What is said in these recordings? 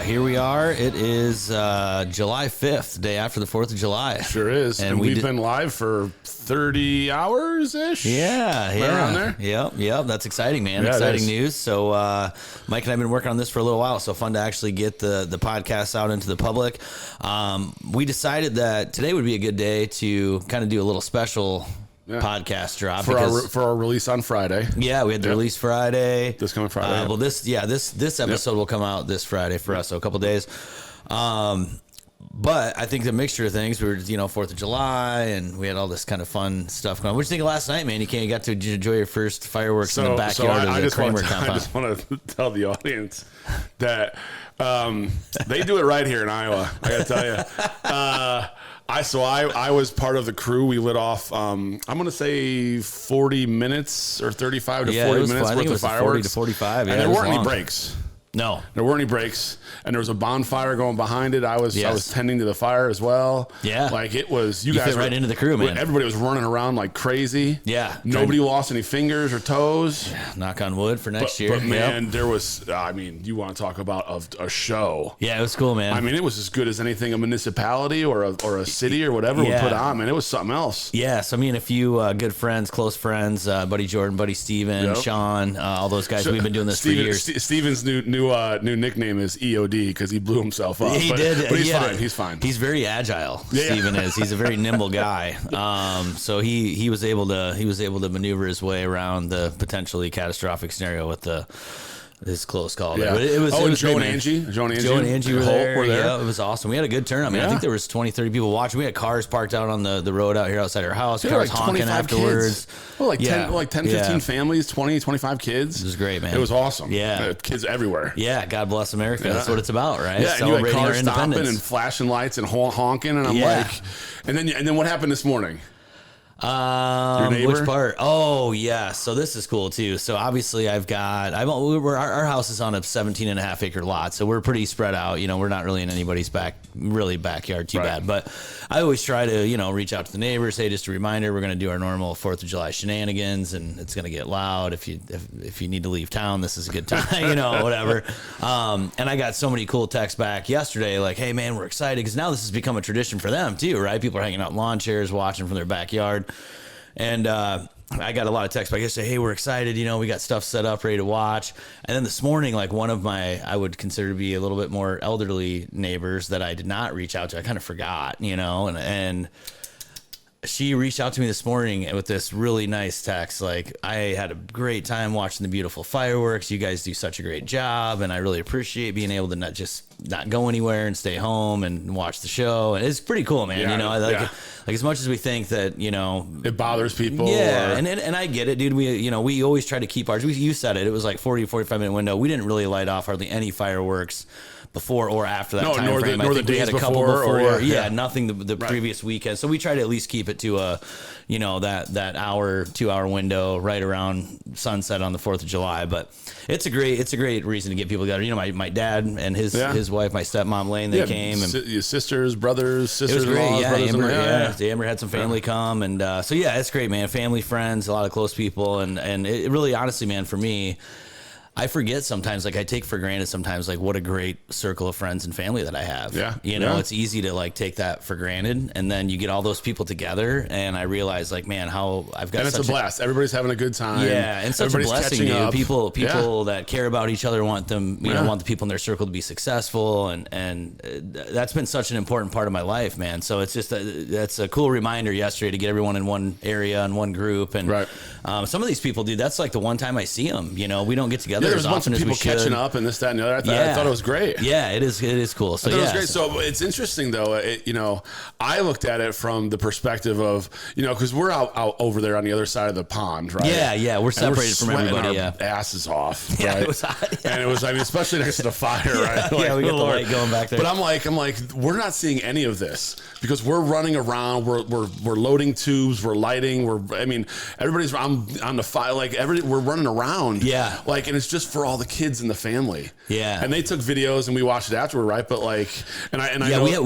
here we are. It is July 5th, day after the 4th of July. Sure is. And we've been live for 30 hours-ish? Yeah. Around there? Yep. That's exciting, man. Yeah, exciting news. So Mike and I have been working on this for a little while, so fun to actually get the podcast out into the public. We decided that today would be a good day to kind of do a little special podcast drop for our release on Friday. Yeah, we had the release Friday. This coming Friday. Well, this episode will come out this Friday for us, so a couple days. But I think the mixture of things, we were, 4th of July, and we had all this kind of fun stuff going on. What did you think of last night, man? You got to enjoy your first fireworks in the backyard of the Kramer compound. I just want to tell the audience that they do it right here in Iowa. I got to tell you. I was part of the crew. We lit off, I'm going to say 40 minutes or 35 to 40 minutes worth of fireworks. 40 to 45. And there weren't any breaks. No, there weren't any breaks, and there was a bonfire going behind it. I was tending to the fire as well. Yeah, like it was. You guys fit right into the crew, man. Everybody was running around like crazy. Yeah, nobody lost any fingers or toes. Yeah, knock on wood for next year. But man, there was. I mean, you want to talk about a show? Yeah, it was cool, man. I mean, it was as good as anything a municipality or a city or whatever would put on. Man, it was something else. Yeah, so me and a few good friends, close friends, buddy Jordan, buddy Steven, Sean, all those guys. We've been doing this for years. Steven's new nickname is EOD because he blew himself up. He did. But he's fine. He's very agile. Steven is. He's a very nimble guy. So he was able to maneuver his way around the potentially catastrophic scenario with his close call. Yeah. But it was Joe great, and Angie. Joe and Angie were there. Yeah, it was awesome. We had a good turnout. I mean, I think there was 20, 30 people watching. We had cars parked out on the road out here outside our house. Cars like honking afterwards. Kids. Well, 10, 15 families, 20, 25 kids. It was great, man. It was awesome. Yeah. Kids everywhere. Yeah. God bless America. That's what it's about, right? Yeah. And you had cars stopping and flashing lights and honking. And I'm like, and then what happened this morning? Which part? Oh yeah. So this is cool too. So obviously our house is on a 17.5 acre lot. So we're pretty spread out. We're not really in anybody's backyard too bad, but I always try to, reach out to the neighbors. Hey, just a reminder, we're going to do our normal 4th of July shenanigans and it's going to get loud. If you need to leave town, this is a good time, whatever. And I got so many cool texts back yesterday. Like, hey man, we're excited. Cause now this has become a tradition for them too, right? People are hanging out in lawn chairs, watching from their backyard. And I got a lot of texts back yesterday. Hey, we're excited. We got stuff set up, ready to watch. And then this morning, like one of my, I would consider to be a little bit more elderly neighbors that I did not reach out to. I kind of forgot, and she reached out to me this morning with this really nice text. Like, I had a great time watching the beautiful fireworks. You guys do such a great job. And I really appreciate being able to not go anywhere and stay home and watch the show. And it's pretty cool, man. Like as much as we think that, it bothers people. Yeah. And I get it, dude. We always try to keep ours. You said it. It was like 40 to 45 minute window. We didn't really light off hardly any fireworks before or after that time frame. I think we had a couple before. Nothing the previous weekend. So we try to at least keep it to a, that hour, 2 hour window right around sunset on the 4th of July. But it's a great reason to get people together. My dad and his wife, my stepmom Lane, they came. And your sisters, brothers, sisters. It was great. Amber had some family come. And so, it's great, man. Family, friends, a lot of close people. And it really, honestly, man, for me, I forget sometimes, like I take for granted sometimes, like what a great circle of friends and family that I have. Yeah. It's easy to like take that for granted. And then you get all those people together and I realize like, man, how I've got it's a blast. Everybody's having a good time. Yeah. And such a blessing, dude. People that care about each other want them, want the people in their circle to be successful. And that's been such an important part of my life, man. So it's just, that's a cool reminder yesterday to get everyone in one area and one group. And some of these people, dude, that's like the one time I see them, we don't get together. Yeah, there's a bunch of people catching up and this, that, and the other. I thought it was great. Yeah, it is cool. So it was great. So it's interesting though. I looked at it from the perspective of, because we're out over there on the other side of the pond, right? Yeah, we're separated from everybody. Our asses off. Right? Yeah, it was hot. And it was, especially next to the fire, right? Like, we got the light going back there. But I'm like, we're not seeing any of this because we're running around. We're loading tubes. We're lighting. Everybody's on the fire. Like we're running around. Yeah. Like, and it's just for all the kids in the family. Yeah. And they took videos and we watched it afterward, right? But like, we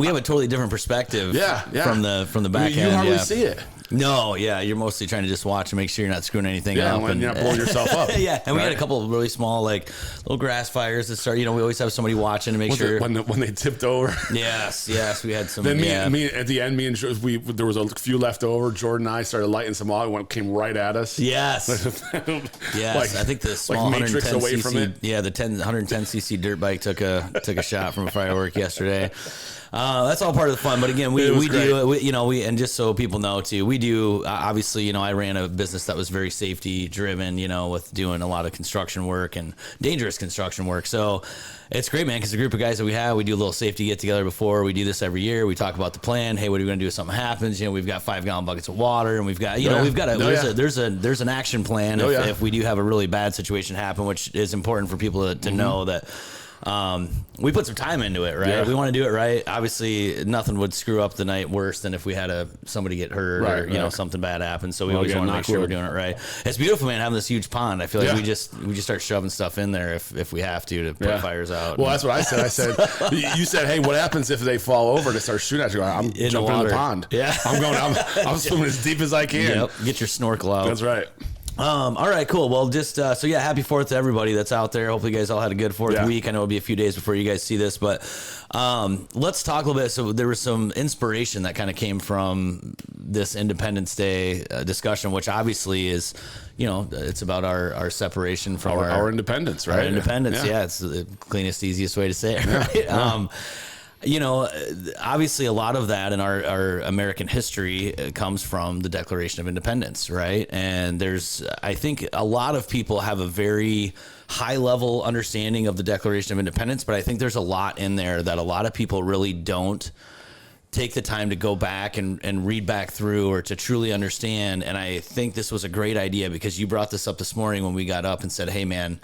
have a totally different perspective. Yeah. From the back end. You hardly see it. No, yeah, you're mostly trying to just watch and make sure you're not screwing anything Yeah, up. when And you're not blowing yourself up. yeah, and we had a couple of really small, like little grass fires that start. We always have somebody watching to make sure when they tipped over. Yes, we had some. Then me at the end, there was a few left over. Jordan and I started lighting some off. One came right at us. Yes, yes. I think the small like Matrix 110 away cc, from it. Yeah, the 110 cc dirt bike took a shot from a firework yesterday. That's all part of the fun, but again, we do, and just so people know too, we do, obviously, I ran a business that was very safety driven, with doing a lot of construction work and dangerous construction work. So it's great, man, because the group of guys that we have, we do a little safety get together before. We do this every year. We talk about the plan. Hey, what are we going to do if something happens? We've got 5-gallon buckets of water, and we've got, there's an action plan if we do have a really bad situation happen, which is important for people to know that. We put some time into it, right? Yeah. We want to do it right. Obviously, nothing would screw up the night worse than if we had somebody get hurt or something bad happen. So we always want to make sure we're doing it right. It's beautiful, man, having this huge pond. I feel like we just start shoving stuff in there if we have to put fires out. Well, that's what I said. I said, you said, hey, what happens if they fall over and start shooting at you? I'm jumping in the pond. Yeah, I'm swimming as deep as I can. Yep. Get your snorkel out. That's right. All right, cool. Well, just happy 4th to everybody that's out there. Hopefully you guys all had a good 4th week. I know it'll be a few days before you guys see this, but let's talk a little bit. So there was some inspiration that kind of came from this Independence Day discussion, which obviously is, it's about our separation from our independence, right? Our independence, yeah. It's the cleanest, easiest way to say it, right? Obviously a lot of that in our American history comes from the Declaration of Independence, right? And I think a lot of people have a very high level understanding of the Declaration of Independence, but I think there's a lot in there that a lot of people really don't take the time to go back and read back through or to truly understand. And I think this was a great idea because you brought this up this morning when we got up and said, hey man,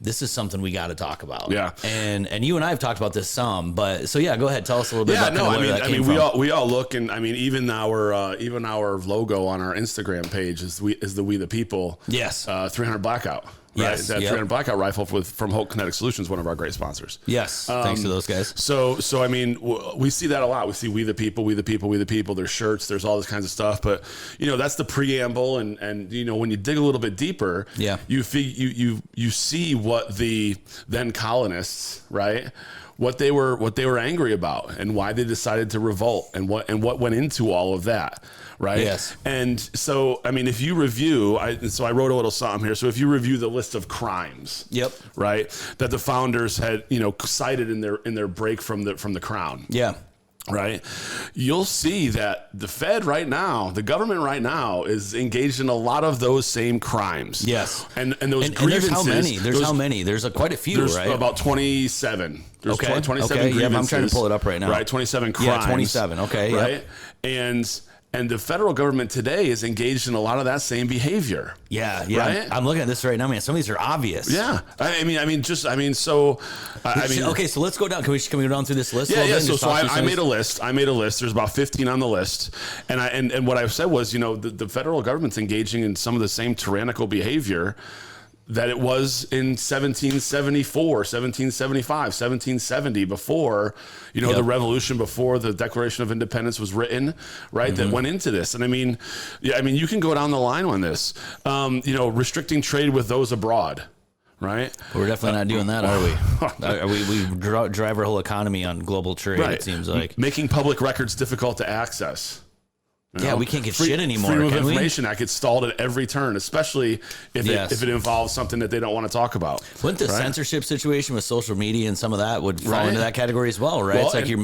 this is something we got to talk about. Yeah. And you and I have talked about this some, but so yeah, go ahead. Tell us a little bit about where that came from. we all look, and even our logo on our Instagram page is the We the People. Yes. 300 Blackout. Right? Yes, that 300 Blackout rifle from Holt Kinetic Solutions, one of our great sponsors. Yes, thanks to those guys. So I mean, we see that a lot. We see We the People, We the People, We the People. There's shirts, there's all this kinds of stuff. But that's the preamble, and when you dig a little bit deeper, you see what the then colonists, right, what they were angry about and why they decided to revolt and what went into all of that. Right. Yes. And so, I mean, if you review, I wrote a little something here. So if you review the list of crimes, right, that the founders had, cited in their break from the crown. Yeah. Right. You'll see that the Fed right now, the government right now is engaged in a lot of those same crimes. Yes. And those grievances. There's how many? There's quite a few, there's right? About 27. There's okay. 27 grievances. Yeah, I'm trying to pull it up right now. Right. 27 crimes. Yeah, 27. Okay. Right. Yep. And the federal government today is engaged in a lot of that same behavior. Yeah. Right? I'm looking at this right now, man. Some of these are obvious. Yeah. So okay, so let's go down. Can we go down through this list? Yeah. So I made a list. There's about 15 on the list. And what I said was, the federal government's engaging in some of the same tyrannical behavior that it was in 1774, 1775, 1770, before, the revolution, before the Declaration of Independence was written, right? Mm-hmm. That went into this. And you can go down the line on this, restricting trade with those abroad. Right. We're definitely not doing that, are we? We drive our whole economy on global trade, right. It seems like. Making public records difficult to access. Yeah, we can't get shit anymore. Freedom of Information Act gets stalled at every turn, especially if it involves something that they don't want to talk about. Wouldn't the censorship situation with social media and some of that would fall into that category as well, right? Well, it's like you're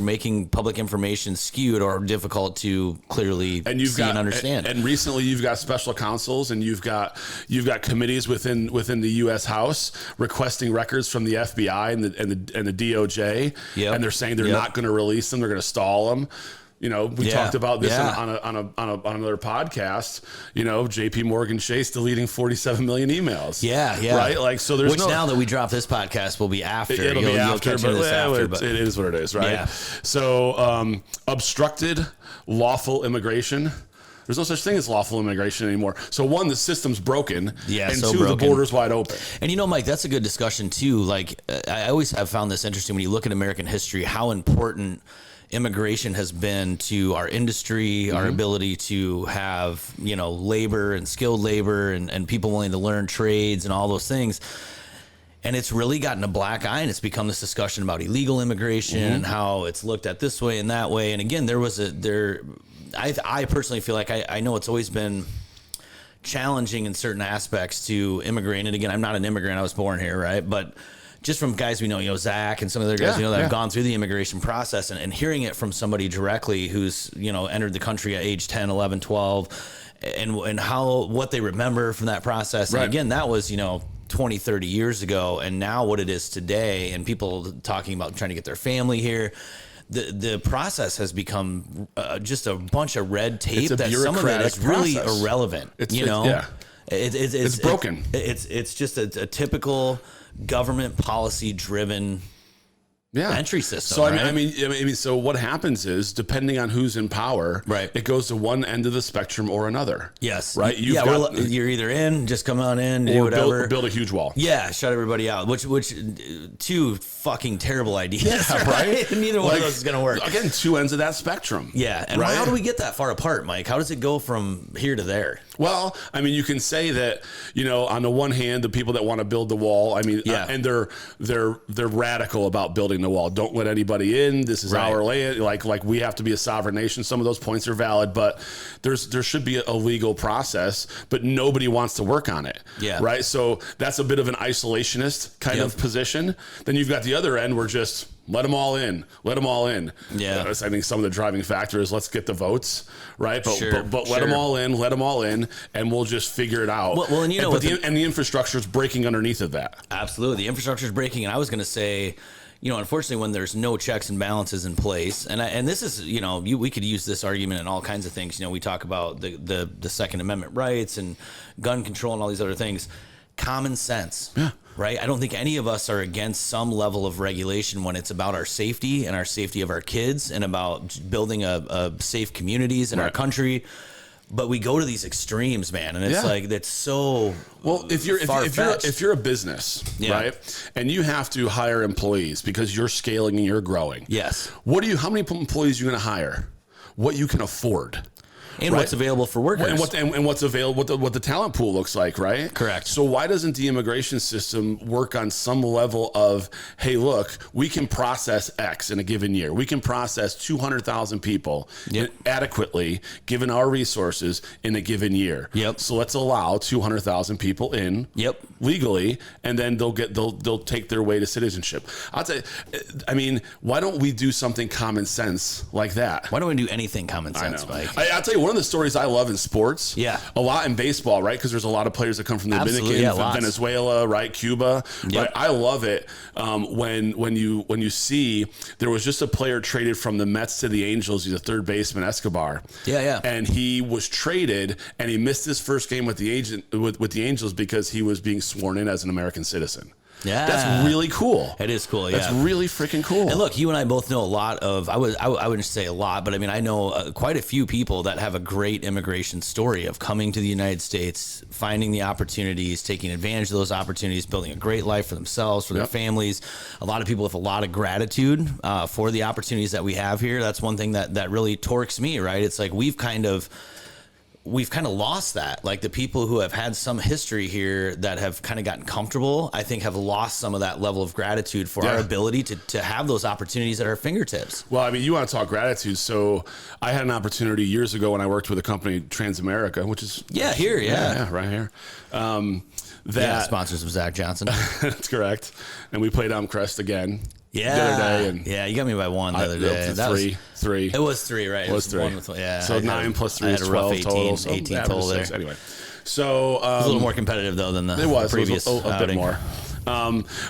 making public information skewed or difficult to clearly see and understand. And recently, you've got special counsels and you've got committees within the U.S. House requesting records from the FBI and the DOJ, and they're saying they're not going to release them; they're going to stall them. We talked about this on another podcast. JP Morgan Chase deleting 47 million emails. Yeah. Right. Like, so there's now that we drop this podcast will be after. It'll be after, but it is what it is, right? Yeah. So obstructed lawful immigration. There's no such thing as lawful immigration anymore. So one, the system's broken. Yeah, and so two, broken. the border's wide open. And Mike, that's a good discussion too. Like, I always have found this interesting when you look at American history, how important immigration has been to our industry, our ability to have, labor and skilled labor and people willing to learn trades and all those things. And it's really gotten a black eye, and it's become this discussion about illegal immigration and how it's looked at this way and that way. And again, I personally feel like I know it's always been challenging in certain aspects to immigrate. And again, I'm not an immigrant. I was born here, right? But just from guys we know, Zach and some of the other guys that have gone through the immigration process and hearing it from somebody directly who's, entered the country at age 10, 11, 12 and what they remember from that process. Right. And again, that was, 20, 30 years ago. And now what it is today, and people talking about trying to get their family here. The process has become just a bunch of red tape that some of it is really irrelevant. It's broken. It's just a typical government policy driven entry system. So right? I mean, so what happens is, depending on who's in power, right, it goes to one end of the spectrum or another. Yes, right. You're either in, just come on in, do whatever, build a huge wall. Yeah, shut everybody out. Which two fucking terrible ideas. Yeah, right. Neither one of those is going to work. Again, two ends of that spectrum. Yeah, and how do we get that far apart, Mike? How does it go from here to there? Well, I mean, you can say that, on the one hand, the people that want to build the wall, and they're radical about building the wall. Don't let anybody in. This is our land. Like we have to be a sovereign nation. Some of those points are valid, but there should be a legal process, but nobody wants to work on it. Yeah. Right. So that's a bit of an isolationist kind of position. Then you've got the other end where just let them all in. Let them all in. Yeah. I think some of the driving factor is let's get the votes, right? But let them all in. Let them all in, and we'll just figure it out. Well, and the infrastructure is breaking underneath of that. Absolutely, the infrastructure is breaking, and I was going to say, unfortunately, when there's no checks and balances in place, and this is, we could use this argument in all kinds of things. We talk about the Second Amendment rights and gun control and all these other things. Common sense. Yeah. Right? I don't think any of us are against some level of regulation when it's about our safety and our safety of our kids and about building a safe communities in our country. But we go to these extremes, man, and it's like that's so if you're a business, right, and you have to hire employees because you're scaling and you're growing. Yes. How many employees are you going to hire? What you can afford. And what's available for workers. And what's available, what the talent pool looks like, right? Correct. So why doesn't the immigration system work on some level of, hey, look, we can process X in a given year. We can process 200,000 people adequately, given our resources, in a given year. Yep. So let's allow 200,000 people in legally, and then they'll take their way to citizenship. I'll tell you, why don't we do something common sense like that? Why don't we do anything common sense, Mike? I'll tell you, one of the stories I love in sports, a lot in baseball, right? Because there's a lot of players that come from the Dominican, from Venezuela, right? Cuba, right? I love it when you see there was just a player traded from the Mets to the Angels. He's a third baseman, Escobar. And he was traded, and he missed his first game with the Angels because he was being sworn in as an American citizen. Yeah, that's really cool. It is cool. That's really freaking cool. And look, you and I both know a lot of. I wouldn't say a lot, but I know quite a few people that have a great immigration story of coming to the United States, finding the opportunities, taking advantage of those opportunities, building a great life for themselves, for their families. A lot of people with a lot of gratitude for the opportunities that we have here. That's one thing that really torques me. Right? It's like we've kind of lost that. Like the people who have had some history here that have kind of gotten comfortable, I think have lost some of that level of gratitude for our ability to have those opportunities at our fingertips. Well, you want to talk gratitude. So I had an opportunity years ago when I worked with a company, Transamerica, which is right here. Sponsors of Zach Johnson. That's correct. And we played Crest again. The other day, and you got me by one the other day. Three. It was three, right? It was three. So 9 plus 3 is 12 total. 18 total there. Anyway, so it was a little more competitive though than the previous. It was a bit more.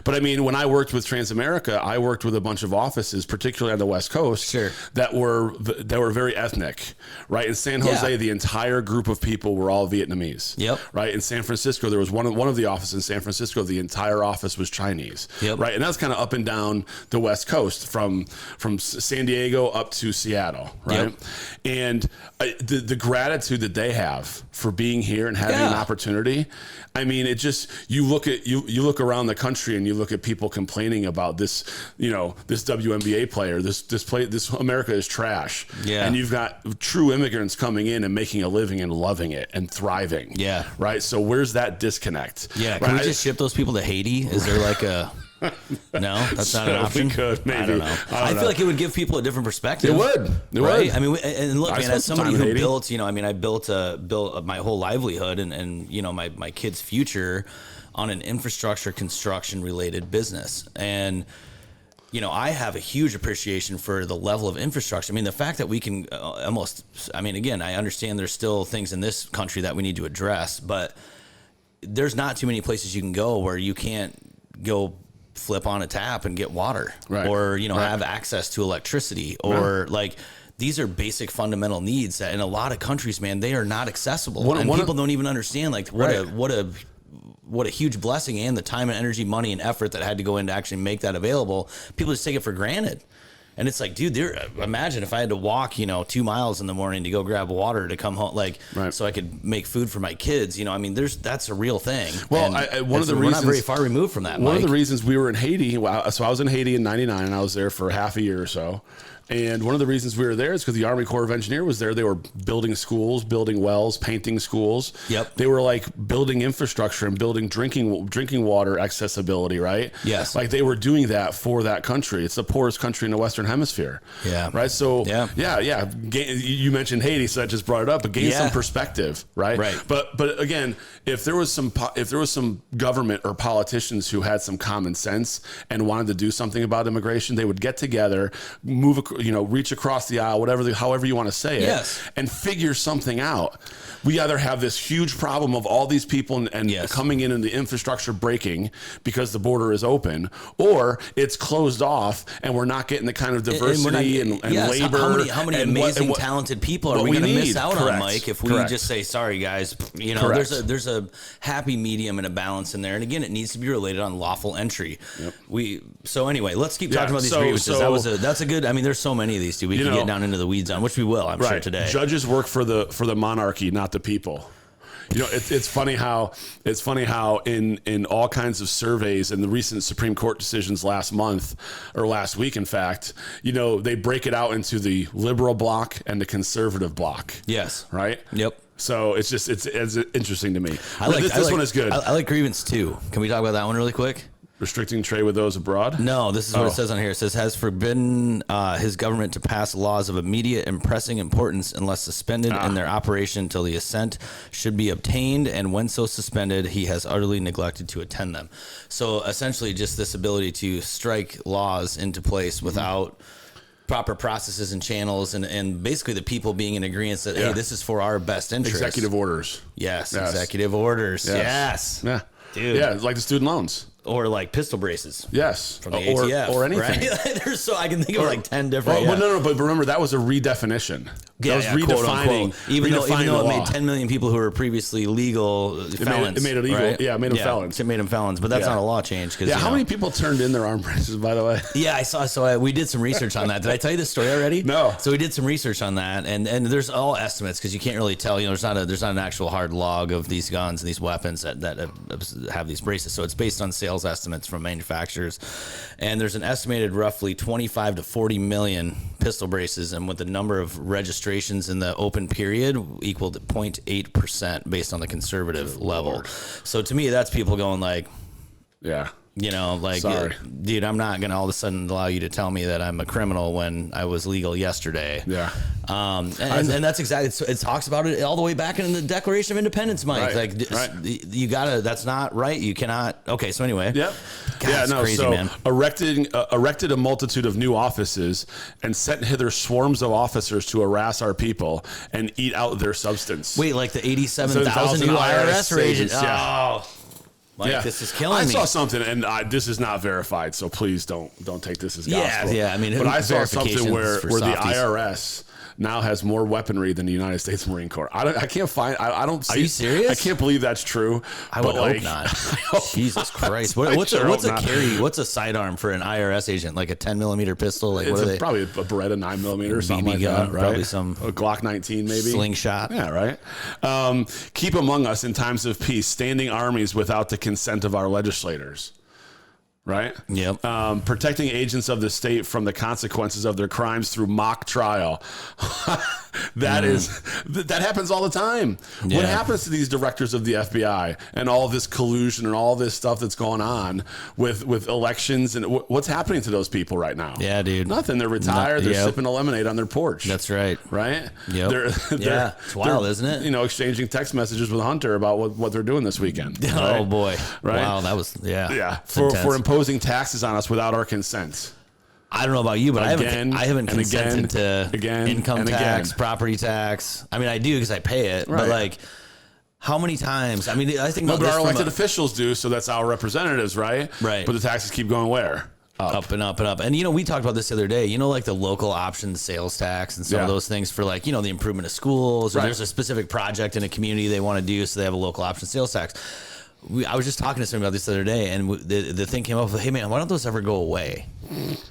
But when I worked with Transamerica, I worked with a bunch of offices, particularly on the West Coast, that were very ethnic, right? In San Jose, the entire group of people were all Vietnamese. Yep. Right. In San Francisco, there was one of the offices in San Francisco. The entire office was Chinese. Yep. Right. And that's kind of up and down the West Coast from San Diego up to Seattle. Right. Yep. And the gratitude that they have for being here and having an opportunity. It just you look around the country and you look at people complaining about this, this WNBA player, this America is trash. Yeah. And you've got true immigrants coming in and making a living and loving it and thriving. Yeah. Right. So where's that disconnect? Yeah. Can we just ship those people to Haiti? Is there like a... No, that's not an option. We could, maybe. I don't know. I feel like it would give people a different perspective. It would. Right? I mean, and look, man, as somebody who Haiti. built, I built my whole livelihood and my kids' future on an infrastructure construction related business. And, I have a huge appreciation for the level of infrastructure. I mean, the fact that we can again, I understand there's still things in this country that we need to address, but there's not too many places you can go where you can't go flip on a tap and get water, right. or have access to electricity, or like these are basic fundamental needs that in a lot of countries, man, they are not accessible, people don't even understand like what a huge blessing and the time and energy, money and effort that had to go into actually make that available. People just take it for granted. And it's like, dude, imagine if I had to walk, 2 miles in the morning to go grab water to come home, so I could make food for my kids. That's a real thing. Well, one of the reasons we're not very far removed from that. One of the reasons we were in Haiti, so I was in Haiti in '99, and I was there for half a year or so. And one of the reasons we were there is because the Army Corps of Engineers was there. They were building schools, building wells, painting schools. Yep. They were like building infrastructure and building drinking water accessibility, right? Yes. Like they were doing that for that country. It's the poorest country in the Western Hemisphere. Yeah. Right. So yeah. You mentioned Haiti, so I just brought it up, but gain some perspective, right? Right. But again, if there was some government or politicians who had some common sense and wanted to do something about immigration, they would get together, reach across the aisle, however you want to say it, and figure something out. We either have this huge problem of all these people and coming in and the infrastructure breaking because the border is open, or it's closed off and we're not getting the kind of diversity and labor. How many amazing, talented people are we going to miss out on, Mike, if we just say, sorry, guys, there's a happy medium and a balance in there. And again, it needs to be related on lawful entry. Yep. So anyway, let's keep talking about these grievances. That's a good, there's so many of these, too. We can get down into the weeds on, which we will, I'm sure, today. Judges work for the monarchy, not the people. It's funny how in all kinds of surveys and the recent Supreme Court decisions last week, in fact, they break it out into the liberal bloc and the conservative bloc. Yes. Right. Yep. So it's interesting to me. This one is good. I like grievance too. Can we talk about that one really quick? Restricting trade with those abroad? No, this is what it says on here. It says, has forbidden his government to pass laws of immediate and pressing importance unless suspended in their operation until the assent should be obtained, and when so suspended, he has utterly neglected to attend them. So essentially just this ability to strike laws into place without proper processes and channels, and basically the people being in agreement that, hey, this is for our best interest. Executive orders. Yes. Executive orders. Yes. Yeah. Dude. Yeah, like the student loans. Or like pistol braces. Yes. From the ATF. Or anything. Right? I can think of like 10 different. But remember, that was a redefinition. That was redefining. Even though it made 10 million people who were previously legal felons. It made it legal. Right? Yeah, it made them felons. It made them felons, but that's not a law change. How many people turned in their arm braces, by the way? Yeah, I saw. So we did some research on that. Did I tell you this story already? No. So we did some research on that, and there's all estimates because you can't really tell. There's not an actual hard log of these guns and these weapons that have these braces. So it's based on sales estimates from manufacturers, and there's an estimated roughly 25 to 40 million pistol braces, and with the number of registrations in the open period equal to 0.8% based on the conservative level. So to me, that's people going like, sorry, dude, I'm not going to all of a sudden allow you to tell me that I'm a criminal when I was legal yesterday. Yeah. And that's exactly, it talks about it all the way back in the Declaration of Independence, Mike. You gotta, that's not right. You cannot. Okay. So anyway. Yep. God, crazy, man. Erected a multitude of new offices and sent hither swarms of officers to harass our people and eat out their substance. Wait, like the 87,000 new IRS agents. Yeah. Oh. Mike, this is killing me. I saw something, and this is not verified, so please don't take this as gospel. Yeah. But I saw something where the IRS now has more weaponry than the United States Marine Corps. I can't find. I don't see. Are you serious? I can't believe that's true. I would hope not. Jesus Christ! What's a sidearm for an IRS agent? Like a 10mm pistol? Like it's probably a Beretta 9mm or something like gun, that, right? Probably some a Glock 19, maybe slingshot. Yeah, right. Keep among us in times of peace standing armies without the consent of our legislators. right? Yep. Protecting agents of the state from the consequences of their crimes through mock trial. That happens all the time. Yeah. What happens to these directors of the FBI and all this collusion and all this stuff that's going on with elections and what's happening to those people right now? Yeah, dude. Nothing. They're retired. They're sipping a lemonade on their porch. That's right. Right? Yep. They're it's wild, isn't it? You know, exchanging text messages with Hunter about what they're doing this weekend. Oh boy. Right? Wow, that was Yeah. For imposing taxes on us without our consent. I don't know about you, but I haven't consented to again, income tax, property tax. I mean, I do because I pay it, but like, how many times? I mean, I think but our elected officials do, so that's our representatives, right? Right. But the taxes keep going where? Up and up and up. And, you know, we talked about this the other day, you know, like the local option sales tax and some of those things for like, you know, the improvement of schools, or there's a specific project in a community they want to do, so they have a local option sales tax. I was just talking to someone about this the other day, and the thing came up with, hey man, why don't those ever go away?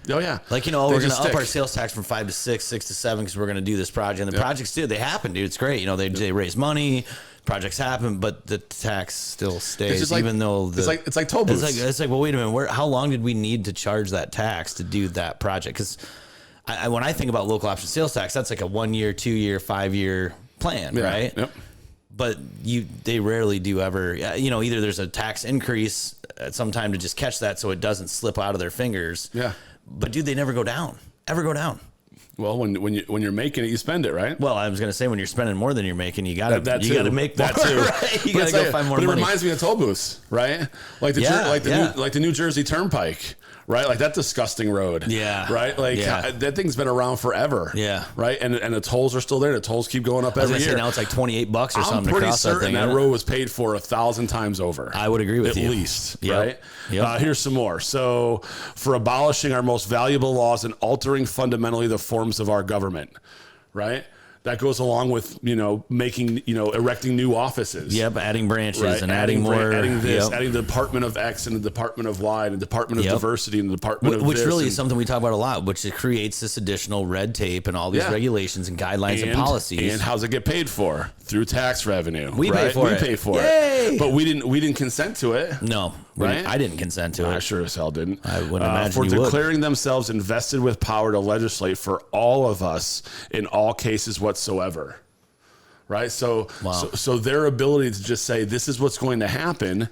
Oh yeah, like, you know, we're going to up our sales tax from 5 to 6, 6 to 7 because we're going to do this project. And the projects they happen, dude. It's great. You know, they raise money, projects happen, but the tax still stays, like, even though it's like toll booths. It's like, well, wait a minute, how long did we need to charge that tax to do that project? Because when I think about local option sales tax, that's like a 1 year, 2 year, 5 year plan, right? Yep. But they rarely do ever, you know, either there's a tax increase at some time to just catch that so it doesn't slip out of their fingers. Yeah. But dude, they never go down. Ever go down. Well, when you're making it, you spend it, right? Well, I was going to say, when you're spending more than you're making, you got to make that more, too. Right? You got to go find more money. But it reminds me of toll booths, right? Like the New Jersey Turnpike. Right, like that disgusting road. Yeah. Right, like that thing's been around forever. Yeah. Right, and the tolls are still there. The tolls keep going up every year. Now it's like $28 or something. I'm pretty certain that road was paid for 1,000 times over. I would agree with you. At least, right? Yep. Here's some more. So, for abolishing our most valuable laws and altering fundamentally the forms of our government, right? That goes along with, you know, making, you know, erecting new offices. Yep, adding branches and adding more. Adding this, adding the Department of X and the Department of Y and the Department of Diversity and the Department of which really is something we talk about a lot, which it creates this additional red tape and all these regulations and guidelines and policies. And how's it get paid for? Through tax revenue. We pay for it. But we didn't consent to it. No. Right? I didn't consent to it. I sure as hell didn't. I wouldn't imagine for you declaring themselves invested with power to legislate for all of us in all cases whatsoever. Right. So their ability to just say, this is what's going to happen.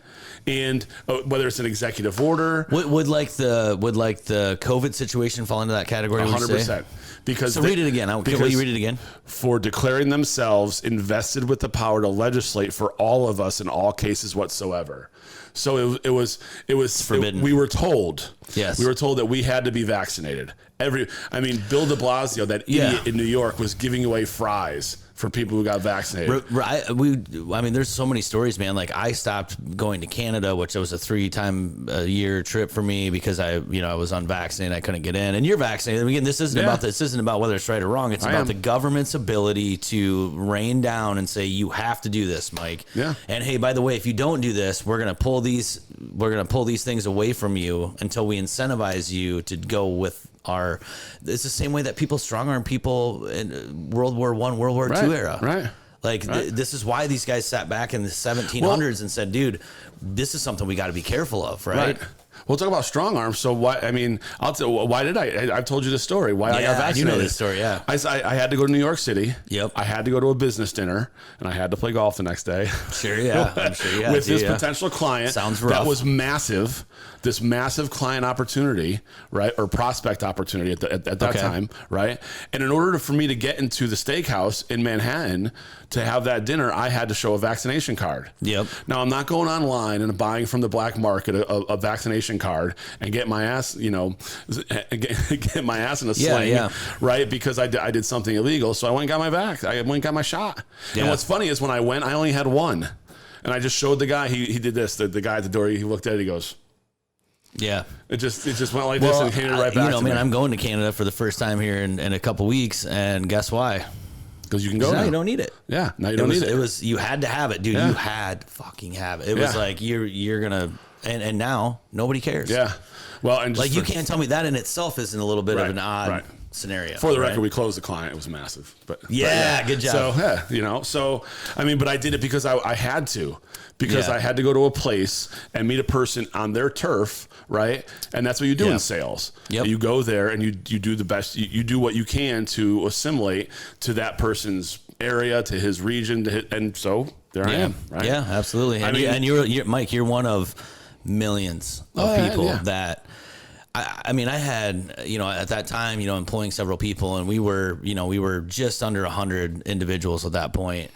And whether it's an executive order, would like the COVID situation fall into that category? 100%. Because read it again. Will you read it again? For declaring themselves invested with the power to legislate for all of us in all cases whatsoever. So it was forbidden. We were told. Yes. We were told that we had to be vaccinated. Bill de Blasio, that idiot in New York, was giving away fries for people who got vaccinated. I mean, there's so many stories, man. Like, I stopped going to Canada, which was a 3-time-a-year trip for me because I was unvaccinated. I couldn't get in. And you're vaccinated. Again, this isn't about whether it's right or wrong. It's about the government's ability to rain down and say, you have to do this, Mike. Yeah. And hey, by the way, if you don't do this, we're gonna pull these things away from you until we incentivize you to go with it's the same way that people strong arm people in World War I, World War II era. Right. Like, this is why these guys sat back in the 1700s and said, dude, this is something we got to be careful of. Right. We'll talk about strong arms. So why? I mean, why did I've told you the story. Why I got vaccinated. You know this story, yeah. I had to go to New York City. Yep. I had to go to a business dinner, and I had to play golf the next day. Sure, yeah. I'm sure you had with this potential client. Sounds rough. That was massive. This massive client opportunity, right, or prospect opportunity at that time, right? And in order for me to get into the steakhouse in Manhattan to have that dinner, I had to show a vaccination card. Yep. Now, I'm not going online and buying from the black market a vaccination card and get my ass, get my ass in a sling, right? Because I did something illegal. So I went and got my I went and got my shot. Yeah. And what's funny is when I went, I only had one. And I just showed the guy, he did this, the guy at the door, he looked at it, he goes, yeah, it just went like this and handed it right back to me. I'm going to Canada for the first time here in a couple weeks, and guess why? Because you can go now. You don't need it. Yeah, now you don't need it. It was you had to have it, dude. Yeah. You had to fucking have it. It was like you're gonna, and now nobody cares. Yeah, well, and like you can't tell me that in itself isn't a little bit of an odd scenario. For the record, we closed the client. It was massive, but yeah, good job. So I mean, but I did it because I had to, because I had to go to a place and meet a person on their turf, right? And that's what you do in sales. Yep. You go there and you do the best. You do what you can to assimilate to that person's area, to his region, and so there I am. Right? Yeah, absolutely. And you're Mike. You're one of millions of people that. I mean, I had, at that time, employing several people, and we were just under 100 individuals at that point.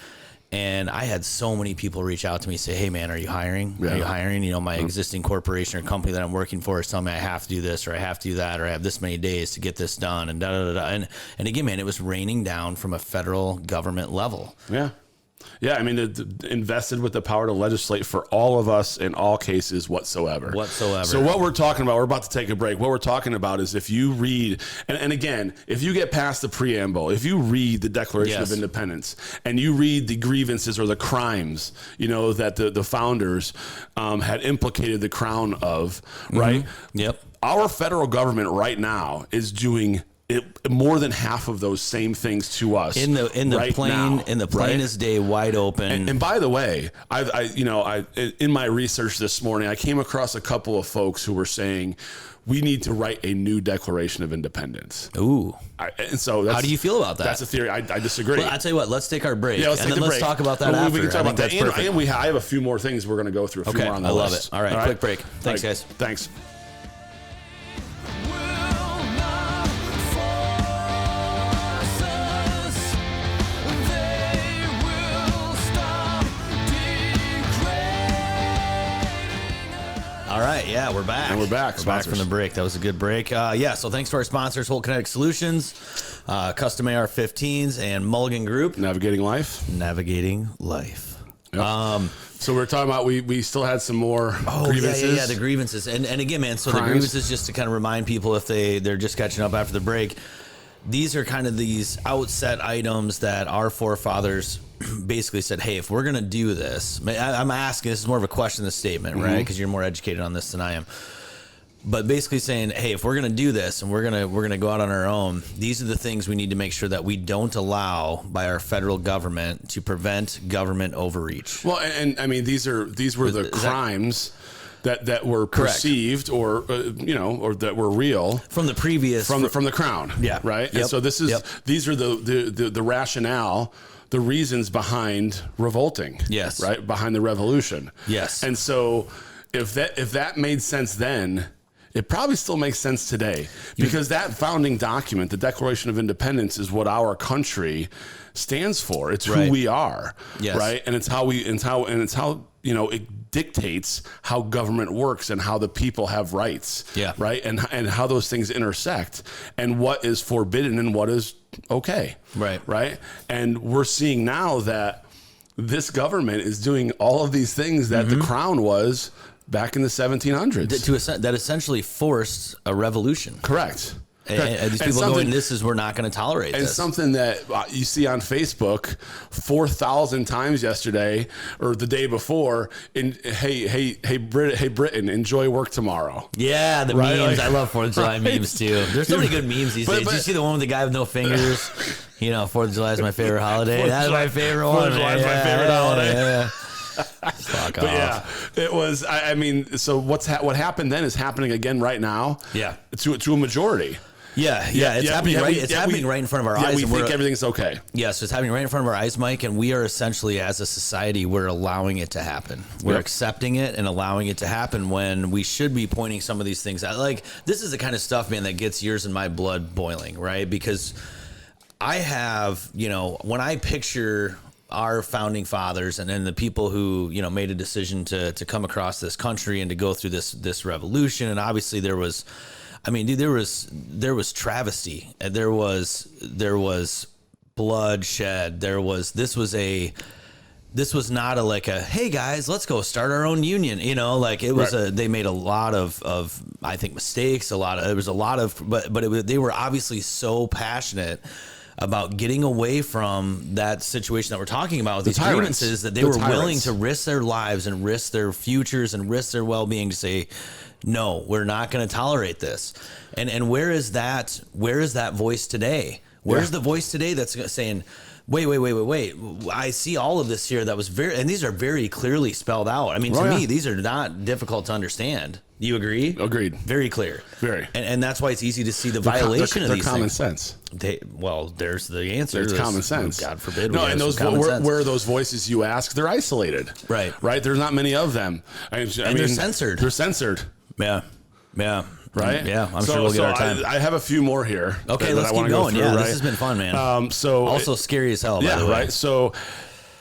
And I had so many people reach out to me, say, "Hey man, are you hiring? Are you hiring? My existing corporation or company that I'm working for is telling me I have to do this, or I have to do that, or I have this many days to get this done." And and again, man, it was raining down from a federal government level. Yeah. Yeah, I mean, invested with the power to legislate for all of us in all cases whatsoever. So what we're talking about, we're about to take a break. What we're talking about is if you read, and again, if you get past the preamble, if you read the Declaration of Independence and you read the grievances or the crimes, that the founders had implicated the crown of, right? Yep. Our federal government right now is doing more than half of those same things to us in the plain as day, wide open. And by the way, I in my research this morning, I came across a couple of folks who were saying we need to write a new Declaration of Independence. Ooh. And so how do you feel about that? That's a theory. I disagree. Well, I'll tell you what, let's take our break. Yeah, let's talk about that after. We can talk about that. And I have a few more things we're going to go through. A few more on the list. I love it. All right, quick break. Thanks, guys. Thanks. All right, we're back. And we're back. We're back from the break. That was a good break. So thanks to our sponsors, Holt Kinetic Solutions, Custom AR-15s, and Mulligan Group. Navigating life. Yep. So we're talking about we still had some more grievances. Yeah, the grievances. And again, man, so crimes. The grievances, just to kind of remind people if they're just catching up after the break, these are kind of these outset items that our forefathers basically said, hey, if we're going to do this, I'm asking, this is more of a question than a statement, right? Because you're more educated on this than I am. But basically saying, hey, if we're going to do this and we're going to go out on our own, these are the things we need to make sure that we don't allow by our federal government to prevent government overreach. Well, and I mean, these were the crimes that were perceived or that were real from the previous from the crown. Yeah. Right. Yep. And so these are the rationale, the reasons behind revolting. Yes. Right. Behind the revolution. Yes. And so if that made sense then, it probably still makes sense today, because that founding document, the Declaration of Independence, is what our country stands for. It's who we are. Yes. Right. And it's how it dictates how government works and how the people have rights. Yeah. Right. And how those things intersect and what is forbidden and what is okay. Right. Right. And we're seeing now that this government is doing all of these things that the crown was back in the 1700s. That essentially forced a revolution. Correct. And these people going, we're not going to tolerate this. And something that you see on Facebook 4,000 times yesterday or the day before, hey, Britain, enjoy work tomorrow. Yeah, the memes. I love 4th of July memes too. There's so many good memes these days. Did you see the one with the guy with no fingers? 4th of July is my favorite holiday. That's my favorite one. 4th of July is my favorite holiday. Yeah. Fuck off. Yeah, it was. I mean, so what happened then is happening again right now. Yeah, to a majority. Yeah, it's happening happening right in front of our eyes. We think everything's okay. Yeah, so it's happening right in front of our eyes, Mike, and we are essentially, as a society, we're allowing it to happen. We're accepting it and allowing it to happen when we should be pointing some of these things out. Like, this is the kind of stuff, man, that gets yours and my blood boiling, right? Because I have, when I picture our founding fathers and then the people who, made a decision to come across this country and to go through this revolution, and obviously there was travesty, there was bloodshed, this was not a hey guys, let's go start our own union, it was they made a lot of I think mistakes, they were obviously so passionate about getting away from that situation that we're talking about with these tyrants. grievances, that they were willing to risk their lives and risk their futures and risk their well-being to say, no, we're not going to tolerate this. And where is that voice today? Where's the voice today that's saying, wait, I see all of this here that was and these are very clearly spelled out. I mean, to me, these are not difficult to understand. Do you agree? Agreed. Very clear. Very. And that's why it's easy to see the violation of these common things. sense. There's the answer. It's common sense. God forbid. No, and where are those voices you ask? They're isolated. Right. There's not many of them. I mean, they're censored. They're censored. Yeah. Right? Yeah, I'm sure we'll get our time. I have a few more here. Okay, let's keep going. This has been fun, man. Also scary as hell, by the way. Right. So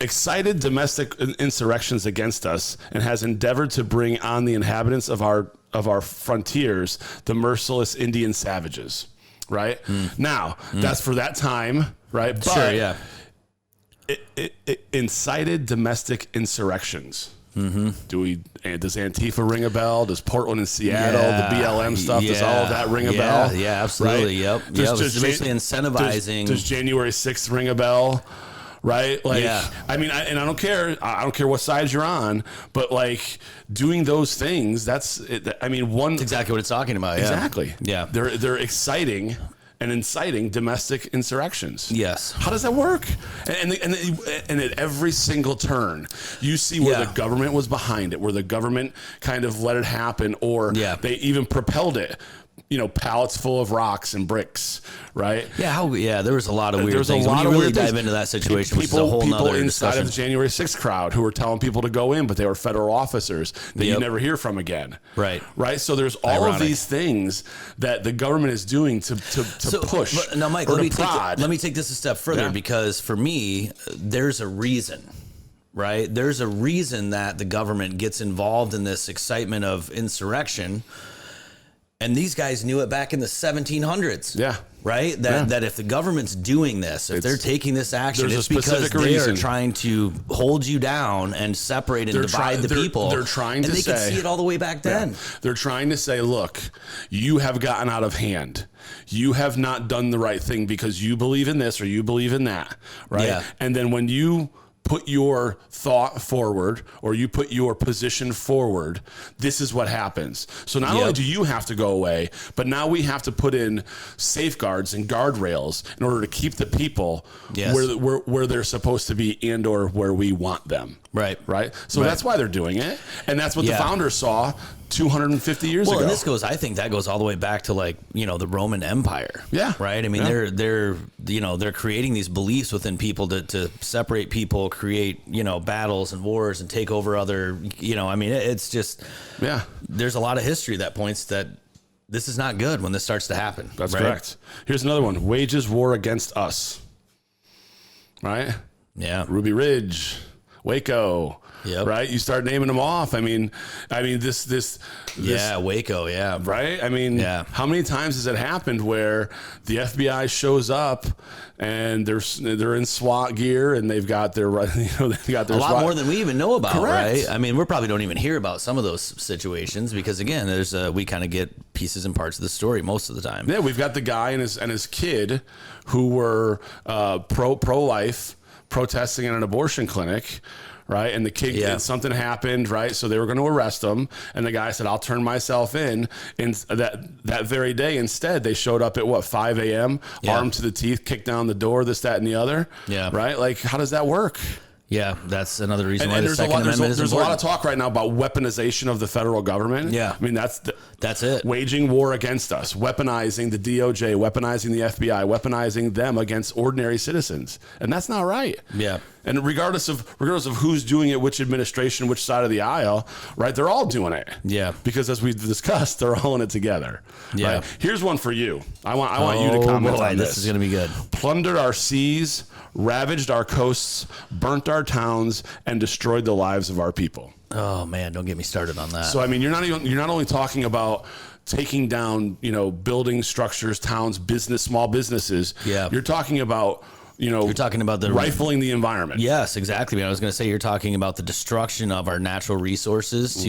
excited domestic insurrections against us and has endeavored to bring on the inhabitants of our frontiers, the merciless Indian savages. Right? Now, that's for that time, right? But sure, yeah. It incited domestic insurrections. Does Antifa ring a bell? Does Portland and Seattle, the BLM stuff, does all of that ring a bell? Yeah, absolutely. Right? Yep. It's basically incentivizing. Does January 6th ring a bell? Right? I mean, I don't care. I don't care what side you're on, but doing those things, that's exactly what it's talking about. Yeah. Exactly. Yeah. They're exciting and inciting domestic insurrections. Yes. How does that work? And at every single turn, you see where the government was behind it, where the government kind of let it happen, or they even propelled it. Pallets full of rocks and bricks, right? Yeah, there was a lot of weird things. When you really dive into that situation, which is a whole nother inside discussion. of the January 6th crowd who were telling people to go in, but they were federal officers that you never hear from again. Right. So there's all of these things that the government is doing to push. Now, Mike, let me take this a step further because for me, there's a reason. Right? There's a reason that the government gets involved in this excitement of insurrection. And these guys knew it back in the 1700s. Yeah. Right? That if the government's doing this, if they're taking this action, it's because they are trying to hold you down and separate and divide the people. They're trying to say. And they could see it all the way back then. They're trying to say, look, you have gotten out of hand. You have not done the right thing because you believe in this or you believe in that. Right? Yeah. And then when you put your thought forward or you put your position forward, this is what happens. So not only do you have to go away, but now we have to put in safeguards and guardrails in order to keep the people where they're supposed to be and or where we want them. Right. So that's why they're doing it. And that's what the founders saw 250 years ago. Well, and I think that goes all the way back to the Roman Empire. Yeah. Right. I mean, they're creating these beliefs within people to separate people, create, battles and wars and take over other, it's just, there's a lot of history that points that this is not good when this starts to happen. That's correct. Here's another one. Wages war against us. Right. Yeah. Ruby Ridge, Waco. Yep. Right. You start naming them off. I mean, this. Waco. Yeah. Right. I mean, how many times has it happened where the FBI shows up and they're in SWAT gear and they've got their a lot more than we even know about. Correct. Right. I mean, we probably don't even hear about some of those situations because again, we kind of get pieces and parts of the story most of the time. Yeah. We've got the guy and his kid who were pro-life protesting in an abortion clinic. Right. And the kid, something happened. Right. So they were going to arrest him. And the guy said, I'll turn myself in. And that very day, instead, they showed up at 5 a.m., armed to the teeth, kicked down the door, this, that, and the other. Yeah. Right. How does that work? Yeah, that's another reason why the Second Amendment is important. There's a lot of talk right now about weaponization of the federal government. Yeah. I mean, that's it. Waging war against us, weaponizing the DOJ, weaponizing the FBI, weaponizing them against ordinary citizens. And that's not right. Yeah. And regardless of who's doing it, which administration, which side of the aisle, right? They're all doing it. Yeah. Because as we've discussed, they're all in it together. Yeah. Right? Here's one for you. I want you to comment on this. This is going to be good. Plundered our seas, ravaged our coasts, burnt our towns, and destroyed the lives of our people. Oh man, don't get me started on that. So I mean, you're not only talking about taking down, buildings, structures, towns, small businesses. Yeah. You're talking about you're talking about the rifling the environment. Yes, exactly. I was going to say you're talking about the destruction of our natural resources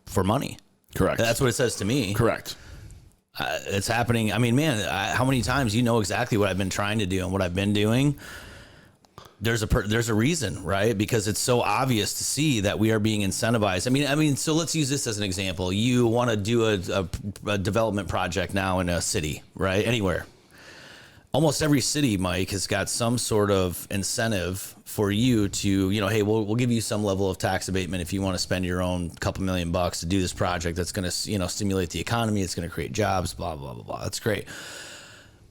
for money. Correct. That's what it says to me. Correct. It's happening. I mean, man, how many times you know exactly what I've been trying to do and what I've been doing? There's a reason, right? Because it's so obvious to see that we are being incentivized. I mean, so let's use this as an example. You want to do a development project now in a city, right? Anywhere. Almost every city, Mike, has got some sort of incentive for you to, hey, we'll give you some level of tax abatement if you want to spend your own couple $1,000,000 to do this project that's going to, stimulate the economy. It's going to create jobs, blah, blah, blah, blah. That's great.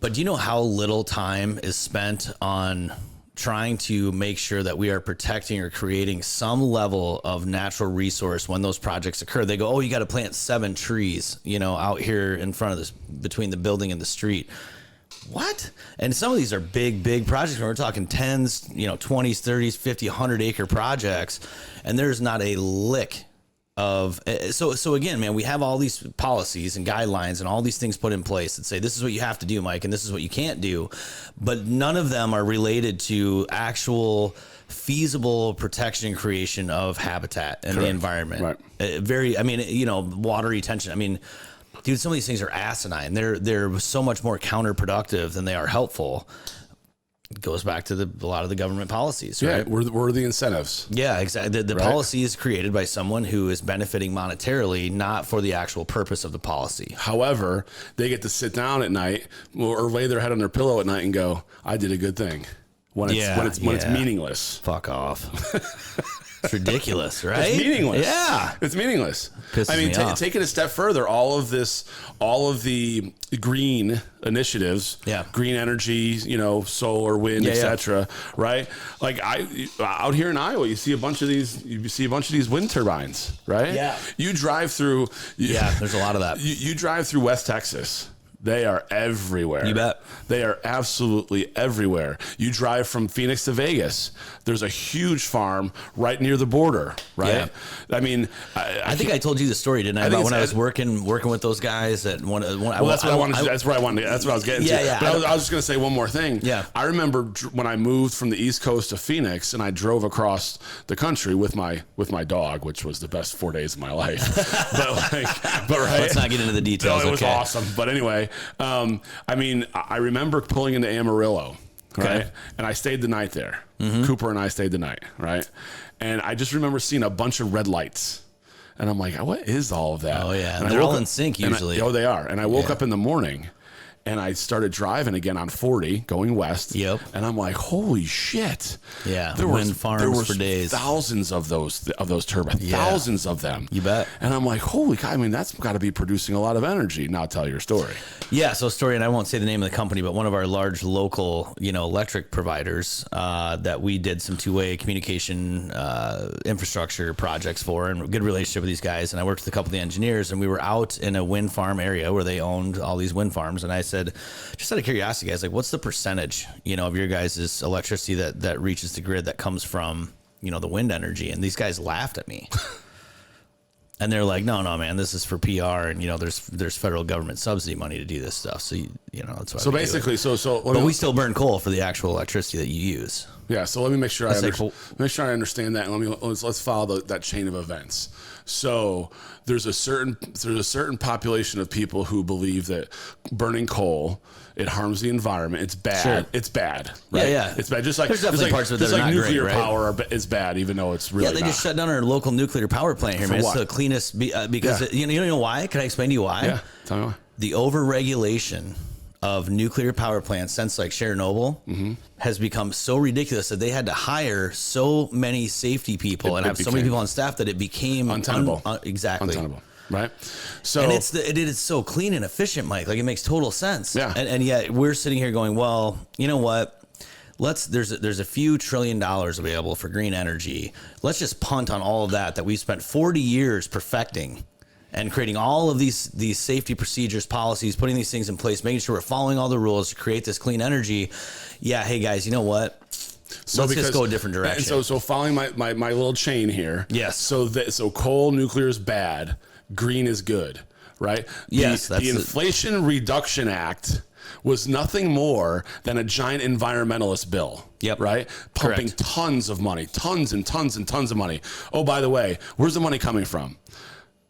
But do you know how little time is spent on trying to make sure that we are protecting or creating some level of natural resource when those projects occur? They go, oh, you got to plant 7 trees, out here in front of this, between the building and the street. What? And some of these are big projects. We're talking 10s, 20s, 30s, 50, 100 acre projects. And there's not a lick of, so again, man, we have all these policies and guidelines and all these things put in place that say, this is what you have to do, Mike, and this is what you can't do. But none of them are related to actual feasible protection and creation of habitat and the environment. Right. Water retention. Dude, some of these things are asinine. They're so much more counterproductive than they are helpful. It goes back to a lot of the government policies, right? Yeah, we're the incentives. Yeah, exactly. The policy is created by someone who is benefiting monetarily, not for the actual purpose of the policy. However, they get to sit down at night or lay their head on their pillow at night and go, I did a good thing. When it's meaningless. Fuck off. It's ridiculous, right? It's meaningless. Yeah. It's meaningless. Take it a step further. All of the green initiatives, green energy, solar, wind, etc. Right? Like out here in Iowa, you see a bunch of these wind turbines, right? Yeah. You drive through. There's a lot of that. You drive through West Texas. They are everywhere. You bet. They are absolutely everywhere. You drive from Phoenix to Vegas. There's a huge farm right near the border, right? Yeah. I think I told you the story, didn't I? About when I was working with those guys at one. That's what I wanted. That's where I wanted. That's what I was getting to. Yeah. But I was just going to say one more thing. Yeah. I remember when I moved from the East Coast to Phoenix, and I drove across the country with my dog, which was the best 4 days of my life. but right. Let's not get into the details. No, it was awesome. But anyway. I remember pulling into Amarillo, right? Okay. And I stayed the night there. Mm-hmm. Cooper and I stayed the night, right? And I just remember seeing a bunch of red lights. And I'm like, what is all of that? Oh, yeah. And they're all in sync usually. They are. And I woke up in the morning and I started driving again on 40 going west. Yep. And I'm like, holy shit. Yeah. There was farms for days. Thousands of those turbines. Yeah. Thousands of them. You bet. And I'm like, holy cow. That's got to be producing a lot of energy. Now tell your story. Yeah. So story, and I won't say the name of the company, but one of our large local, electric providers that we did some two-way communication infrastructure projects for, and a good relationship with these guys. And I worked with a couple of the engineers, and we were out in a wind farm area where they owned all these wind farms. And I said, just out of curiosity, guys, like, what's the percentage, of your guys' electricity that reaches the grid that comes from, the wind energy? And these guys laughed at me. And they're like, no, man, this is for PR, and there's federal government subsidy money to do this stuff. So that's why. So basically, but we still burn coal for the actual electricity that you use. Yeah. So let me make sure I understand that, and let's follow that chain of events. So there's a certain population of people who believe that burning coal, it harms the environment. It's bad. Sure. It's bad. Right? Yeah. It's bad. Just like there's definitely parts of it that are not nuclear great, right? power is bad, even though it's really they just shut down our local nuclear power plant here, man. It's the cleanest because you know why? Can I explain to you why? Yeah. Tell me why. The overregulation of nuclear power plants since like Chernobyl has become so ridiculous that they had to hire so many safety people and have so many people on staff that it became untenable. Exactly. Untenable. Right. So and it is so clean and efficient, Mike. Like, it makes total sense. Yeah. And yet we're sitting here going, well, you know what? There's a few $1 trillion available for green energy. Let's just punt on all of that we've spent 40 years perfecting and creating all of these safety procedures, policies, putting these things in place, making sure we're following all the rules to create this clean energy. Yeah. Hey guys, you know what? Let's just go a different direction. And so following my little chain here. Yes. So coal, nuclear is bad. Green is good, right? Yes. The Inflation Reduction Act was nothing more than a giant environmentalist bill. Yep. Right? Pumping tons of money, tons and tons and tons of money. Oh, by the way, where's the money coming from?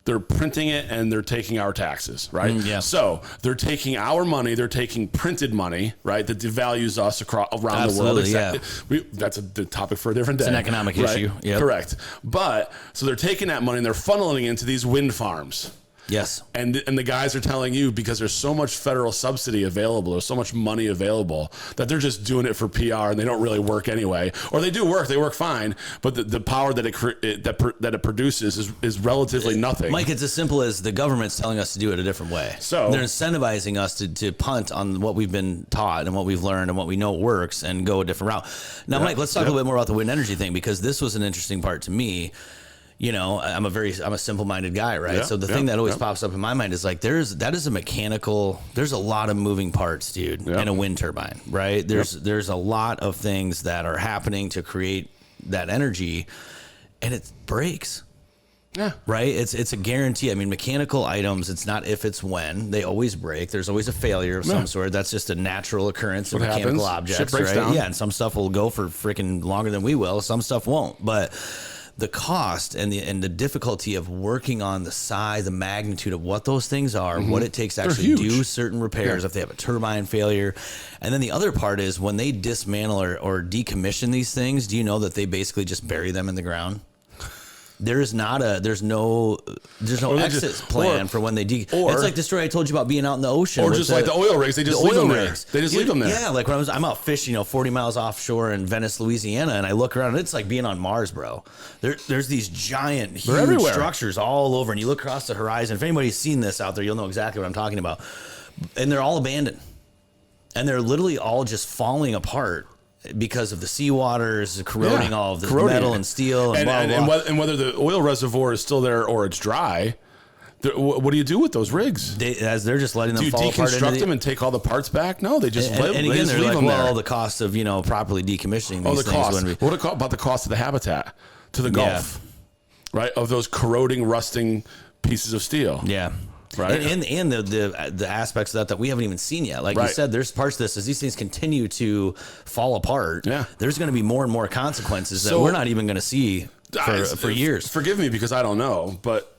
they're printing it and they're taking our taxes, right? Yeah. So they're taking our money, they're taking printed money, right? That devalues us around Absolutely, the world. That's the topic for a different day. It's an economic issue. Yep. Correct. But so they're taking that money and they're funneling it into these wind farms. Yes. And the guys are telling you, because there's so much federal subsidy available, there's so much money available, that they're just doing it for PR and they don't really work anyway. Or they do work, they work fine, but the power that it produces is relatively nothing. Mike, it's as simple as the government's telling us to do it a different way. So they're incentivizing us to punt on what we've been taught and what we've learned and what we know works and go a different route. Now, Mike, let's talk a little bit more about the wind energy thing, because this was an interesting part to me. You know, I'm a simple-minded guy, right? So the thing that always pops up in my mind is like, there's a lot of moving parts, dude, in a wind turbine, right? There's a lot of things that are happening to create that energy, and it breaks. Yeah. Right? It's a guarantee. I mean, mechanical items, it's not if, it's when. They always break. There's always a failure of some sort. That's just a natural occurrence of mechanical objects, shit breaks right? down. Yeah, and some stuff will go for freaking longer than we will. Some stuff won't. But the cost and the difficulty of working on the size, the magnitude of what those things are, what it takes to actually do certain repairs if they have a turbine failure. And then the other part is when they dismantle or decommission these things, do you know that they basically just bury them in the ground? There's no exit plan for when they it's like the story I told you about being out in the ocean, or just like the oil rigs. They just leave them there. They just leave them there. Yeah, like when I'm out fishing, 40 miles offshore in Venice, Louisiana, and I look around, and it's like being on Mars, bro. There's these giant, huge structures all over, and you look across the horizon. If anybody's seen this out there, you'll know exactly what I'm talking about. And they're all abandoned, and they're literally all just falling apart because of the seawater is corroding all of the metal and steel and blah, blah, blah. And whether the oil reservoir is still there or it's dry, what do you do with those rigs? They're just letting them fall apart. Do you deconstruct them and take all the parts back? No, they just leave them there. The cost of properly decommissioning these things. What about the cost of the habitat to the Gulf, right? Of those corroding, rusting pieces of steel. Yeah. Right. And the aspects of that we haven't even seen yet. Like you said, there's parts of this, as these things continue to fall apart, there's going to be more and more consequences that we're not even going to see for years. Forgive me because I don't know, but